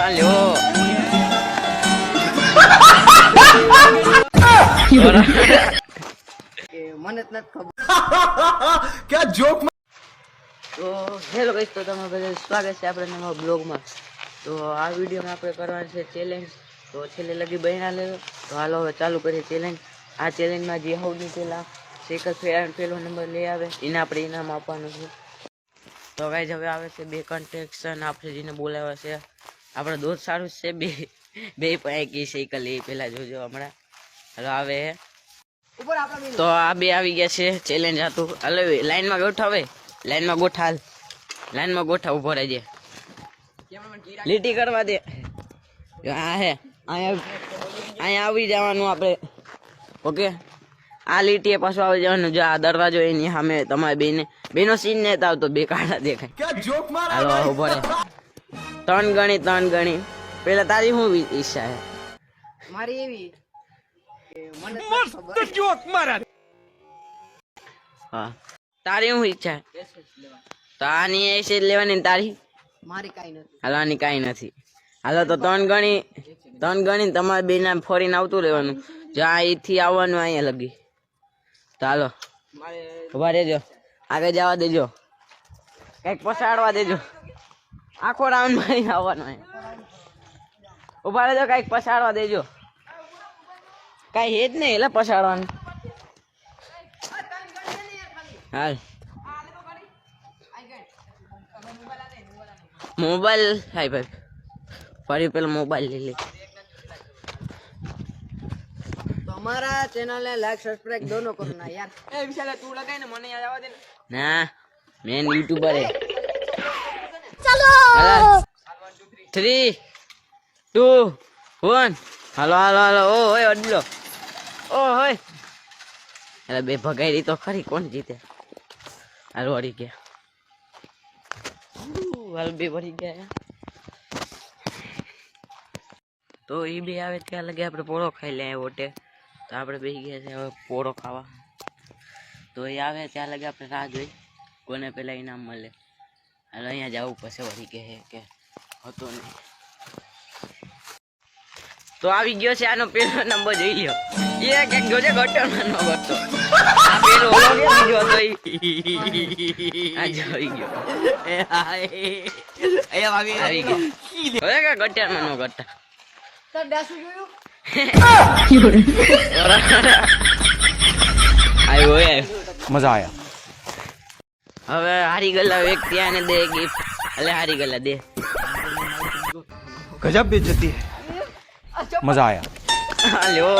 હાલ્યો મને જ નથી ખબર. क्या जोक. તો હેલો ગાઈસ, તો તમે બધા સ્વાગત છે આપણે નવા બ્લોગમાં. તો આ વિડીયોમાં આપણે કરવાની છે ચેલેન્જ. તો છેલ્લે લગી બહેના લેવો. તો હાલો હવે ચાલુ કરીએ ચેલેન્જ. આ ચેલેન્જમાં જે સૌથી પહેલાં સાયકલ ફેરવાનો પહેલો નંબર લઈ આવે એને આપણે ઇનામ આપવાનું છે. તો ગાઈસ હવે આવે છે બે કન્ટેક્શન. આપણે જેને બોલાવ્યા છે આપણા દોસ્ત સારું છે, બે પાસે કી સાયકલ એ પહેલાં જોજો હમણાં. હાલો આવે તો આ બે આવી ગયા છે. ચેલેન્જ હતું. હાલો લાઈનમાં ગોઠાવે, લાઈનમાં ગોઠાલ, લાઈનમાં ગોઠા ઉભો રહેજે, લીટી કરવા દે. હા હે અહીંયા આવી જવાનું આપણે. ઓકે, આ લીટીએ પાછું આવી જવાનું. જો આ દરવાજો એની સામે તમારે બેનો સીન ને આવતો બે કાળા દેખાય. હાલો ઉભો રહે. ત્રણ ગણી પેલા તારી શું ઈચ્છા છે? મારી એવી હા, તારી શું ઈચ્છા? તો આની એસી લેવાની. તારી? મારી કાઈ નથી. હાલો આની કાંઈ નથી. હાલો તો ત્રણ ગણી તમારે બેના ફોરીને આવતું રહેવાનું. જ્યાં અહીંથી આવવાનું અહીંયા લગી. તો હાલો ઉભા રહેજો, આગળ જવા દેજો, કંઈક પસાડવા દેજો. આખો રાઉન્ડ મારીને આવવાનું. ઉભા રહેજો, કંઈક પસાડવા દેજો. કાંઈ હે જ નહીં એટલે પસાડવાનું. હાલ मोबाइल हाय भाई, फरी पहले मोबाइल ले ले. तो हमारा चैनल है, लाइक सब्सक्राइब दोनों करना यार. એ વિશાલ તું લગાય ને મને યાદ આવવા દે ને. ना मैं यूट्यूबर है. चलो 3 2 1 હાલો હાલો હાલો. ઓ હોય અડલો, ઓ હોય. અરે બે ભગાઈ તો ખરી, કોણ જીતે? હાલો હરી ગયા. હાલ બે ભરી ગયા. તો એ બે આવે ત્યાં લગે આપણે પોળો ખાઈ લે ઓટે. તો આપણે બેસી ગયા છે હવે પોળો ખાવા. તો એ આવે ત્યાં લગે આપણે રાહ જોઈ કોને પેલા ઇનામ મળે. હાલો અહીંયા જવું પછી વળી કે હતો નહીં. તો આવી ગયો છે આનો પેલો નંબર, જોઈ લ્યો. એ કંઈક જોજે ગટરમાં ન ગટતો. આ પેલો ઓલો કે બીજો હતો આ જોઈ ગયો. આવી ગયો. હવે કે ગટરમાં ન ગટતા. તો ડાસુ જોયું? આવ્યો मजा आया. હવે હારી ગયેલા વ્યક્તિ આને દે ગિફ્ટ. એટલે હારી ગયેલા દે. गजब बेइज्जती है. मजा आया. હાલ્યો